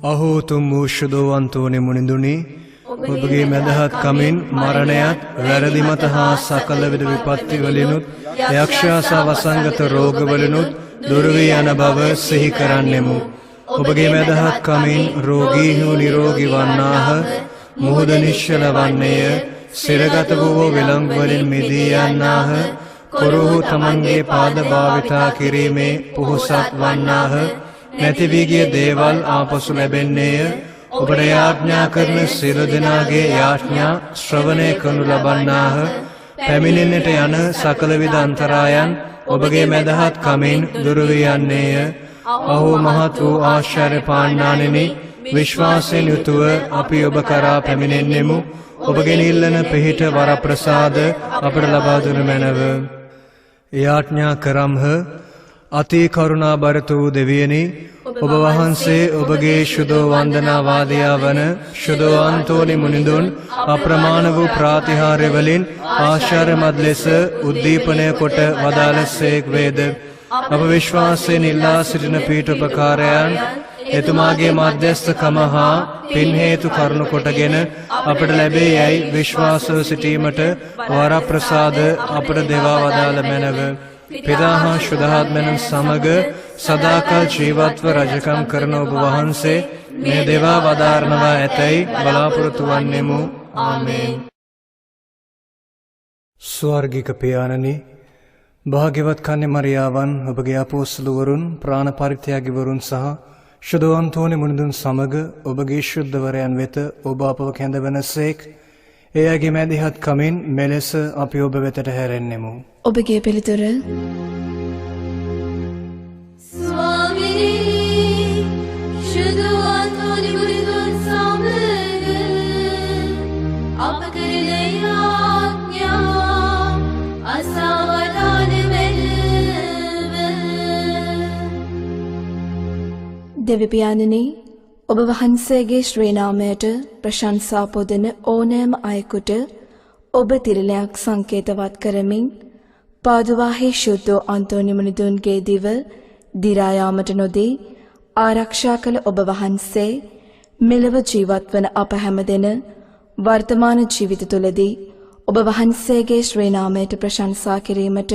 අහෝ තුම් වූ ශුද්ධවන්තෝනි මුනිඳුනි ඔබගේ මැදහත් කමින් මරණයත් වැරදි මත හා සකල විද විපත්ති වලිනුත් යක්ෂාස වසංගත රෝග වලිනුත් දුර වී යන බව සිහි කරන්නෙමු. ඔබගේ මැදහත් කමින් රෝගීහු නිරෝගී වන්නාහ, මුහුද නිශ්චල වන්නේය, සිරගත වූ විලංගු වලින් මිදී යන්නාහ, කොරහු තමන්ගේ පාද භාවිතා කිරීමේ පුහුසත් වන්නාහ, නැති වී ගිය දේවල් ආපසු ලැබෙන්නේය. ඔබට යාඥා කරන සියලු දෙනාගේ යාඥා ශ්‍රවණය කරනු ලබන්නාහ. පැමිණෙන්නට යන සකල විද අන්තරායන් ඔබගේ මැදහත් කමින් දුර වී යන්නේය. අහෝ මහත් වූ ආශ්චර්ය පාණ්ඩානෙනි, විශ්වාසයෙන් යුතුව අපි ඔබ කරා පැමිණෙන්නෙමු. ඔබගෙන් ඉල්ලන පිහිට වරප්‍රසාද අපට ලබා දුන මැනව. යාඥා කරම්හ. අති කරුණා බරත වූ දෙවියනි, ඔබ වහන්සේ ඔබගේ ශුද්ධ වන්දනා වාදයා වන ශුද්ධවන්තෝනි මුනිඳුන් අප්‍රමාණ වූ ප්‍රාතිහාර්ය වලින් ආශ්චර්යමත් ලෙස උද්දීපනය කොට වදාළසේක් වේද. අප විශ්වාසයෙන් ඉල්ලා සිටින පීඨෝපකාරයන් එතුමාගේ මධ්‍යස්ථකම හා පින් හේතු කරුණු කොටගෙන අපට ලැබේ යයි විශ්වාසව සිටීමට වරප්‍රසාද අපට දෙවා වදාළ මැනව. පිතා හා ශුද්ධාත්මයන් සමග සදාකල් ජීවත්ව රජකම් කරන ඔබ වහන්සේ මේ දෙවා වදාරනවා ඇතැයි බලාපොරොත්තු වන්නෙමු. ආමේන්. ස්වර්ගික පියාණනි, භාග්‍යවත් කන්‍ය මරියාවන් ඔබගේ අපොස්තලවරුන් ප්‍රාණ පරිත්‍යාගීවරුන් සහ ශුද්ධවන්තෝනි මුනිඳුන් සමග ඔබගේ ශුද්ධවරයන් වෙත ඔබ අපව කැඳවනසේක්. එයාගේ මැදිහත් කමින් මෙලෙස අපි ඔබ වෙතට හැරෙන්නෙමු. ඔබගේ පිළිතුර ස්වාමීනි, ශුද්ධවන්තෝනි මුනිඳුන් සමග අප කරන යාඥා අසවදාන මෙලව. දෙවි පියාණනි, ඔබ වහන්සේගේ ශ්‍රී නාමයට ප්‍රශංසා පොදන ඕනෑම අයෙකුට ඔබ තිරිලයක් සංකේතවත් කරමින් පාදුවාහි ශුද්ධ අන්තෝනි මුනිඳුන්ගේ දිව දිරා යාමට නොදී ආරක්ෂා කළ ඔබ වහන්සේ මෙලව ජීවත් වන අප හැමදෙන වර්තමාන ජීවිත තුළදී ඔබ වහන්සේගේ ශ්‍රී නාමයට ප්‍රශංසා කිරීමට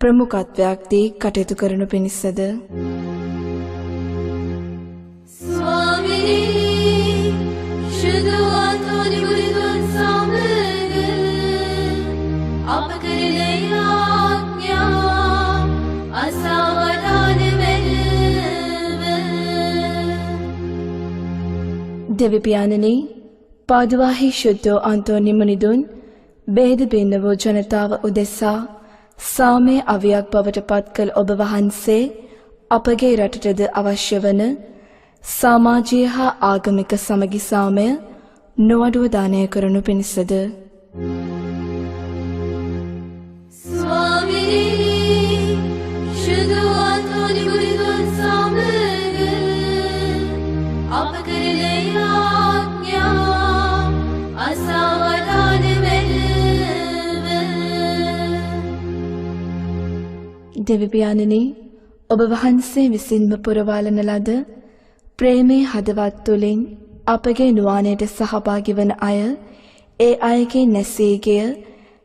ප්‍රමුඛත්වයක් දී කටයුතු කරනු පිණිසද. ස්වාමීනි, ශුද්ධවන්තෝනි මුනිඳුන් සමග අප කරන යාඥා අසවදාන මෙලව. දෙවි පියාණනි, පාදුවාහි ශුද්ධ අන්තෝනි මුනිඳුන් බේද බින්න වූ ජනතාව උදෙසා සාමය අවියක් බවට පත් කළ ඔබ වහන්සේ අපගේ රටටද අවශ්‍ය වන සමාජීය හා ආගමික සමගි සාමය නොඅඩුව දානය කරනු පිණිසද. ස්වාමීනි, ශුද්ධවන්තෝනි මුනිඳුන් සමග අප කරන යාඥා අසවදාන මෙලව. දෙවි පියාණනි, ඔබ වහන්සේ විසින්ම පුරවාලන ලද ප්‍රේමේ හදවත් තුළින් අපගේ නුවාණයට සහභාගී වන අය, ඒ අයගේ නැසී ගිය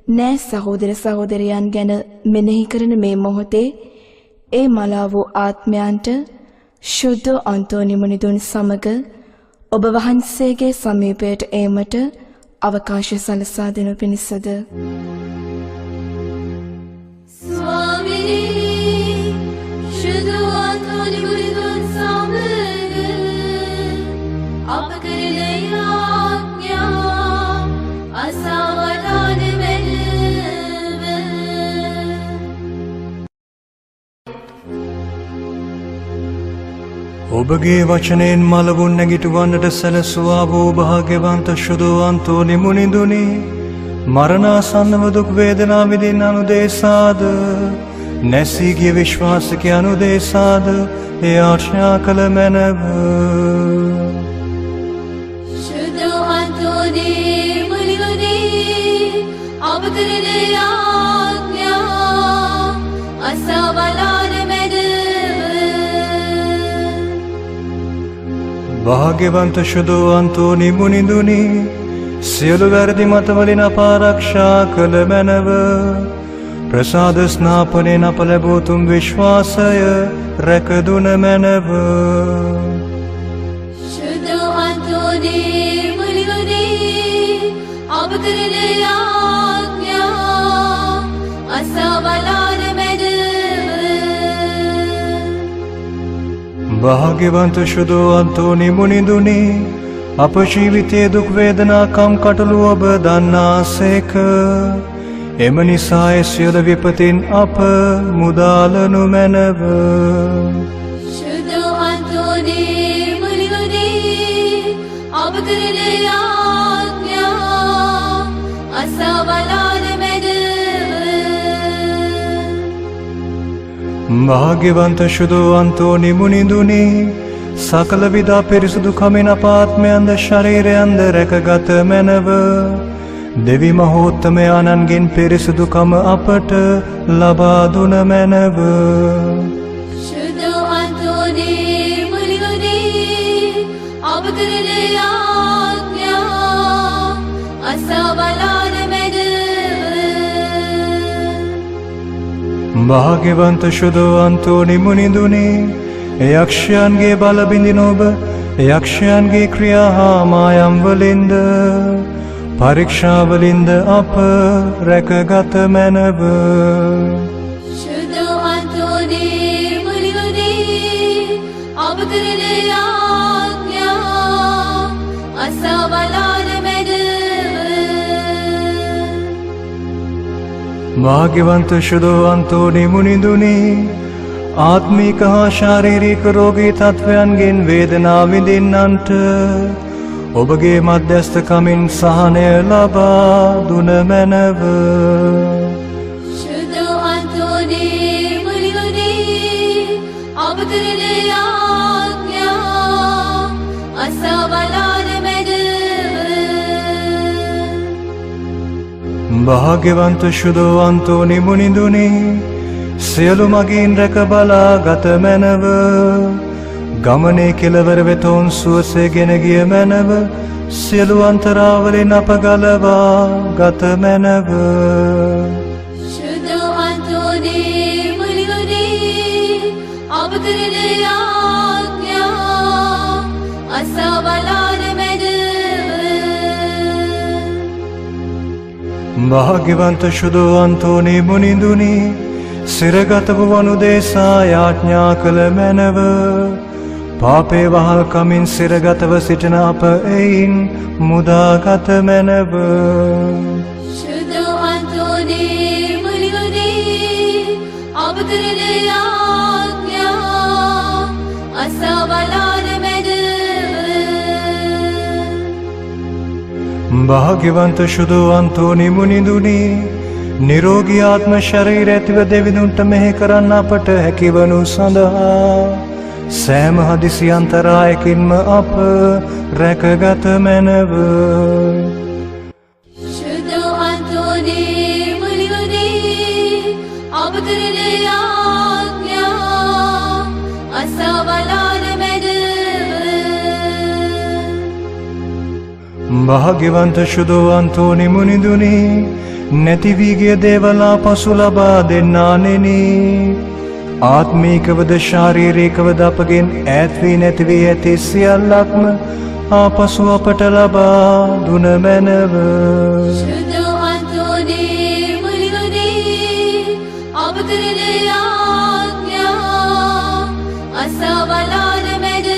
නෑ සහෝදර සහෝදරයන් ගැන මෙනෙහි කරන මේ මොහොතේ ඒ මලා වූ ආත්මයන්ට ශුද්ධ අන්තෝනි මුනිඳුන් සමග ඔබ වහන්සේගේ සමීපයට ඒමට අවකාශය සලසා දෙනු පිණිසද. ස්වාමීනි, ශුද්ධවන්තෝනි මුනිඳුන් සමග අප කරන යාඥා අසවදාන මෙලව. ඔබගේ වචනයෙන් මලවුන් නැගිටවන්නට සැලසුවා වූ භාග්‍යවන්ත ශුද්ධවන්තෝනි මුනිඳුනි, මරණාසන්නව දුක් වේදනා විඳින අනුදේශාද නැසී ගිය විශ්වාසික අනුදේශාද යාඥා කළ මැනව. ශුද්ධවන්තෝනි මුනිඳුනි අප කරන යාඥා අසවදාන මෙලව. භාග්‍යවන්ත ශුද්ධ අන්තෝනි මුනිඳුනි සියලු වැරදි මතවලින් අප ආරක්ෂා කළ මැනව ප්‍රසාද ස්නාපනයෙන් අප ලැබූ තුම් විශ්වාසය රැකදුන මැනව शुद्ध अंतोने मुनिगुने अब करने आज्ञा असवलान मेड භාග්‍යවන්ත ශුද්ධ අන්තෝනි මුනිඳුනි අප ජීවිතයේ දුක් වේදනා කම් කටළු ඔබ දන්නාසේක එම නිසා සියලු විපතින් අප මුදාලනු මැනව शुद्ध अंतोने मुनिगुने अब करने आज्ञा असवलान मेड භාග්‍යවන්ත ශුද්ධ අන්තෝනි මුනිඳුනි සකල විද පිරිසුදු කමින් අපාත්මයන්ද ශරීරයන්ද රැකගත මැනව දෙවි මහෝත්තමයාණන්ගෙන් පිරිසුදුකම අපට ලබා දුන මැනව शुद्ध अंतोने मुनिगुने अब करने आज्ञा असवलान मेड භාග්‍යවන්ත ශුද්ධ අන්තෝනි මුනිඳුනි යක්ෂයන්ගේ බල බිඳින ඔබ යක්ෂයන්ගේ ක්‍රියා හා මායම් වලින්ද පරීක්ෂා වලින්ද අප රැකගත මැනව शुद्ध अंतोने मुनिगुने अब करने आज्ञा असवलान मेड භාග්‍යවන්ත ශුද්ධ අන්තෝනි මුනිඳුනි ආත්මික හා ශාරීරික රෝගී තත්වයන්ගෙන් වේදනා විඳින්නන්ට ඔබගේ මධ්‍යස්ථකමින් සහනය ලබා දුන මැනව शुद्ध अंतोने मुनिगुने अब करने आज्ञा असवलान मेड භාග්‍යවන්ත ශුද්ධ අන්තෝනි මුනිඳුනි සියලු මගින් රැක බලා ගත මැනව ගමනේ කෙළවර වෙතොන් සුවසේ ගෙන ගිය මැනව සියලු අන්තරාවලින් අප ගලවා ගත මැනව शुद्ध अंतोने मुनिगुने अब करने आज्ञा असवलान मेड භාග්‍යවන්ත ශුද්ධ අන්තෝනි මුනිඳුනි සිරගත වූ දේශා යාඥා කළ මැනව පාපේ වහල් කමින් සිරගතව සිටින අප එයින් මුදාගත මැනව शुद्ध अंतोने मुनिगुने अब करने आज्ञा असवलान मेड භාග්‍යවන්ත ශුද්ධ අන්තෝනි මුනිඳුනි නිරෝගී ආත්ම ශරීර ඇතිව දෙවිඳුන්ට මෙහෙ කරන්න අපට හැකිවනු සඳහා සෑම හදිසි අන්තරායකින්ම අප රැකගත මැනව शुद्ध अंतोने मुनिगुने अब करने आज्ञा असवलान मेड භාග්‍යවන්ත ශුද්ධ අන්තෝනි මුනිඳුනි නැති වී ගිය දේවලා පසු ලබා දෙන්නානෙනි ආත්මීකවද ශාරීරිකවද අපගෙන් ඈත් වී නැති වී ඇති සියල්ලක්ම ආපසු අපට ලබා දුන මැනව शुद्ध अंतोने मुनिगुने अब करने आज्ञा असवलान मेड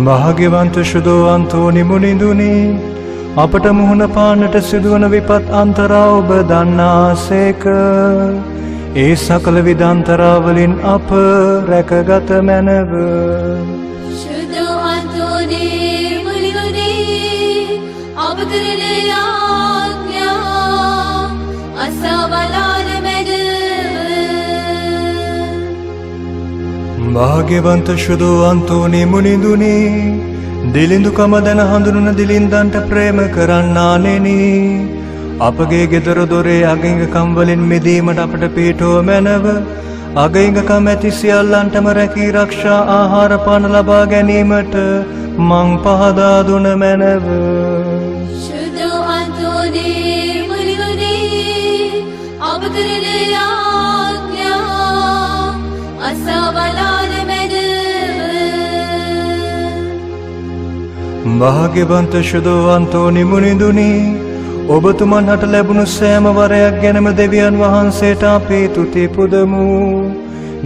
භාග්‍යවන්ත ශුද්ධ අන්තෝනි මුනිඳුනි අපට මුහුණ පාන්නට සිදුවන විපත් අන්තරා ඔබ දන්නාසේක ඒ සකල විධ අන්තරාවලින් අප රැකගත මැනව शुद्ध अंतोने मुनिगुने अब करने आज्ञा असवलान मेड භාග්‍යවන්ත ශුද්ධ අන්තෝනි මුනිඳුනි දිලිඳුකම දැන හඳුනන දිලින්දන්ට ප්‍රේම කරන්නානෙනි අපගේ ගෙදර දොරේ අගිඟකම් වලින් මිදීමට අපට පිහිටුව මැනව අගයිඟකම් ඇති සියල්ලන්ටම රැකී රක්ෂා ආහාර පාන ලබා ගැනීමට මං පහදා දුන මැනව. शुद्ध अंतोने मुनिगुने अब करने आज्ञा असवलान मेद භාග්‍යවන්ත ශුද්ධවන්තෝනි මුනිඳුනි, ඔබතුමන් හට ලැබුණු සෑම වරයක් ගැනම දෙවියන් වහන්සේට අපේ තුති පුදමු.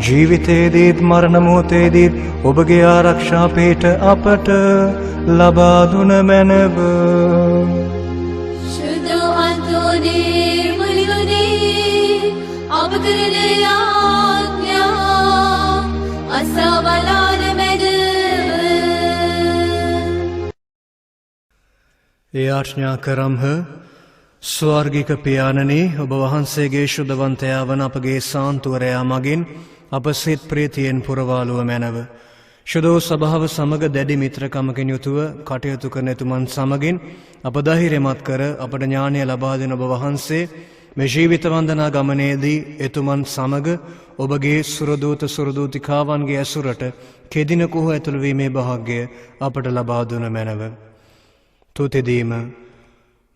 ජීවිතයේදීත් මරණ මොහොතේදීත් ඔබගේ ආරක්ෂා පිහිට අපට ලබා දුන මැනව. शुद्ध अंतोने मुनिगुने अब करने आज्ञा असवलान मेद ඒ ආඥා කරම්හ. ස්වර්ගික පියාණනි, ඔබ වහන්සේගේ ශුද්ධවන්තයා වන අපගේ සාන්තුවරයා මගින් අප සිත් ප්‍රීතියෙන් පුරවාලුව මැනව. ශුද්ධ සභාව සමග දැඩි මිත්‍රකමකින් යුතුව කටයුතු කරන එතුමන් සමගින් අප ධෛර්යමත් කර අපට ඥානය ලබා දෙන ඔබ වහන්සේ මේ ජීවිත වන්දනා ගමනේදී එතුමන් සමග ඔබගේ සුරදූත සුරදූතිකාවන්ගේ ඇසුරට කෙදිනකුහු ඇතුළු වීමේ භාග්‍ය අපට ලබා දුන මැනව. තුතිදීම.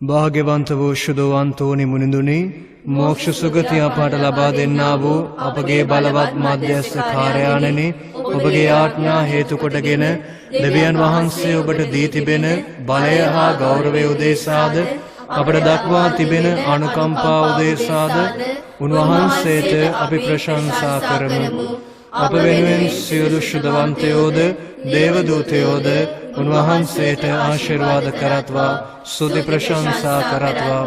භාග්‍යවන්ත වූ ශුද්ධවන්තෝනි මුනිඳුනි, මෝක්ෂ සුගතිය අපට ලබා දෙන්නා වූ අපගේ බලවත් මධ්‍යස්ථ කාර්යාණනි, ඔබගේ ආඥා හේතු කොටගෙන දෙවියන් වහන්සේ ඔබට දී තිබෙන බලය හා ගෞරවය උදෙසාද අපට දක්වා තිබෙන අනුකම්පා උදෙසාද උන්වහන්සේට අපි ප්‍රශංසා කරමු. අප වෙනුවෙන් සියලු ශුද්ධවන්තයෝද දේවදූතයෝද උන්වහන්සේට ආශිර්වාද කරත්වා ස්තුති ප්‍රශංසා කරත්වා.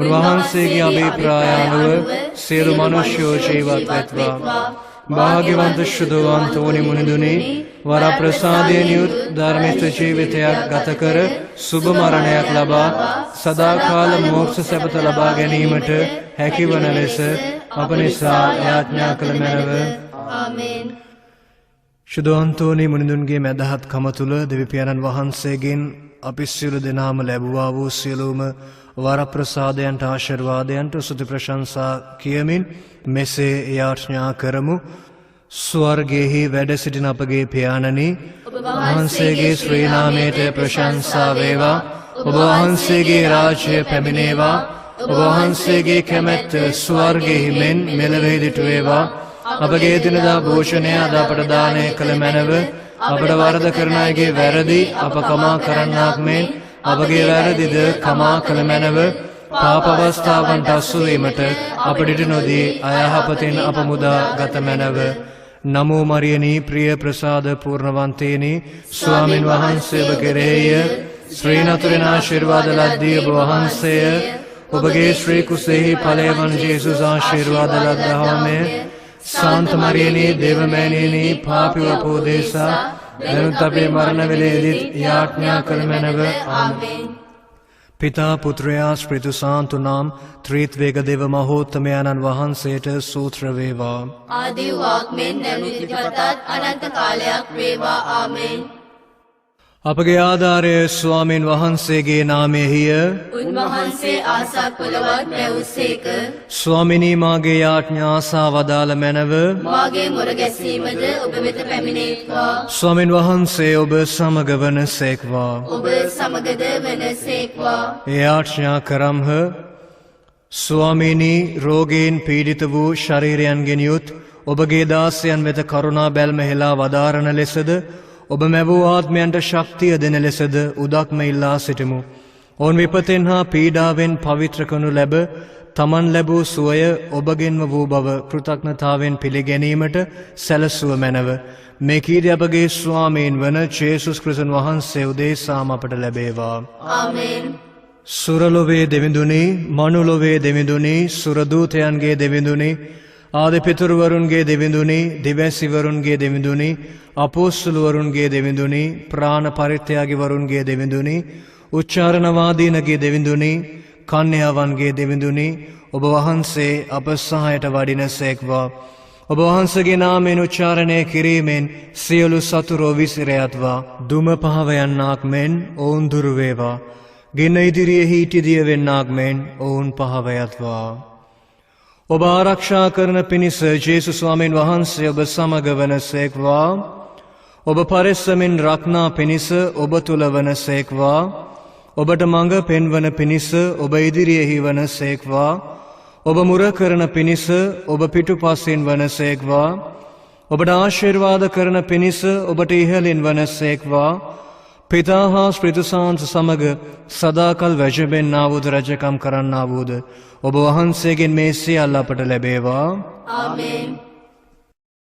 උන්වහන්සේගේ අභිප්‍රාය අනුව සියලු මනුෂ්‍යෝ ජීවත් වෙත්වා. භාග්‍යවන්ත ශුද්ධවන්තෝනි මුනිඳුනි, වරප්‍රසාදයෙන් යුත් ධර්මිෂ්ඨ ජීවිතයක් ගත කර සුභ මරණයක් ලබා සදාකාල මෝක්ෂ සැපත ලබා ගැනීමට හැකිවන ලෙස අප නිසා යාඥා කළ මැනව. आमेन। ශුද්ධවන්තෝනි මුනිඳුන්ගේ මැදහත් කම තුල දෙවිපියාණන් වහන්සේගෙන් අපි සියලු දෙනාම ලැබුවා වූ සියලුම වරප්‍රසාදයන්ට ආශිර්වාදයන්ට ස්තුති ප්‍රශංසා කියමින් මෙසේ යාඥා කරමු. ස්වර්ගයේහි වැඩ සිටින අපගේ පියාණනි, ඔබ වහන්සේගේ ශ්‍රී නාමයට ප්‍රශංසා වේවා. ඔබ වහන්සේගේ රාජ්‍ය පැමිණේවා. ඔබ වහන්සේගේ කැමැත්ත ස්වර්ගයෙහි මෙන් මෙලොවෙහිදිට වේවා. අපගේ දිනදා භෝෂණය අද අපට දානය කළ මැනව. අපට වරද කරන අයගේ වැරදි අප කමා කරන්නාක් මෙන් අපගේ වැරදිද කමා කළ මැනව. පාප අවස්ථාවන්ට අසු වීමට අපට ඉඩ නොදී අයහපතින් අප මුදා ගත මැනව. නමෝ මරියනී ප්‍රිය ප්‍රසාද පූර්ණවන්තේනි, ස්වාමින් වහන්සේ ඔබ කෙරෙහිය. ශ්‍රී නතුරෙන ආශිර්වාද ලද්දී ඔබ වහන්සේය. ඔබගේ ශ්‍රී කුසෙහි ඵලය වන ජේසුස් ආශිර්වාද ලද්දාමය. සාන්ත මරියනී දේවමෑණියනි, පාපී අපෝදේසා දැනුත් අපේ මරණ වේලේදීත් යාඥා කළ මැනව. ආමේන්. පිතා පුත්‍රයා ස්ප්‍රිතු සාන්තු නාම ත්‍රිත්වේක දේව මහෝත්තමයන්න් වහන්සේට සූත්‍ර වේවා. आदि वाक्मेन नैमित्तिपतත් අනන්ත කාලයක් වේවා. ආමේන්. අපගේ ආධාරය ස්වාමීන් වහන්සේගේ නාමයෙහිය. උන්වහන්සේ ආසා කුලවත් පැවුසේක. ස්වාමිනී මාගේ යාඥා ආසා වදාළ මැනව. මාගේ මුර ගැසීමද ඔබ වෙත පැමිණේත්වා. ස්වාමීන් වහන්සේ ඔබ සමග වනසේක්වා. ඔබ සමගද වනසේක්වා. යාඥා කරම්හ. ස්වාමිනී, රෝගීන් පීඩිත වූ ශරීරයන්ගෙන් යුත් ඔබගේ දාසයන් වෙත කරුණා බැල්ම හෙලා වදාරන ලෙසද ඔබ මැවූ ආත්මයන්ට ශක්තිය දෙන ලෙසද උදක්ම ඉල්ලා සිටිමු. ඔවුන් විපතෙන් හා පීඩාවෙන් පවිත්‍ර කරනු ලැබ තමන් ලැබූ සුවය ඔබගෙන්ම වූ බව කෘතඥතාවෙන් පිළිගැනීමට සැලසුව මැනව. මේ කීර්තිය අපගේ ස්වාමීන් වන ජේසුස් ක්‍රිස්තුන් වහන්සේ උදෙසාම අපට ලැබේවා. ආමේන්. සුරලොවේ දෙවිඳුනි, මනුලොවේ දෙවිඳුනි, සුරදූතයන්ගේ දෙවිඳුනි, ආදිපිතුරුවරුන්ගේ දෙවිඳුනි, දිවැසිවරුන්ගේ දෙවිඳුනි, අපෝස්තලවරුන්ගේ දෙවිඳුනි, ප්‍රාණ පරිත්‍යාගිවරුන්ගේ දෙවිඳුනි, උච්චාරණවාදීනගේ දෙවිඳුනි, කන්‍යාවන්ගේ දෙවිඳුනි, ඔබ වහන්සේ අප සහායට වඩිනසේක්වා. ඔබ වහන්සේගේ නාමයෙන් උච්චාරණය කිරීමෙන් සියලු සතුරෝ විසිරයත්වා. දුම පහව යන්නාක් මෙන් ඔවුන් දුරු වේවා. ගින්න ඉදිරියේ හිටිදිය වෙන්නාක් මෙන් ඔවුන් පහව යත්වා. ඔබ ආරක්ෂා කරන පිණිස ජේසුස් ස්වාමීන් වහන්සේ ඔබ සමග වනසේක්වා. ඔබ පරිස්සමින් රක්නා පිණිස ඔබ තුල වනසේක්වා. ඔබට මඟ පෙන්වන පිණිස ඔබ ඉදිරියෙහි වනසේක්වා. ඔබ මුර කරන පිණිස ඔබ පිටුපසින් වනසේක්වා. ඔබට ආශිර්වාද කරන පිණිස ඔබට ඉහළින් වනසේක්වා. පිතා හා ස්ප්‍රිතුසාන්ත සමග සදාකල් වැජබෙන්නා වූද රජකම් කරන්නා වූද ඔබ වහන්සේගෙන් මේ සියල්ල අපට ලැබේවා. ආමේන්.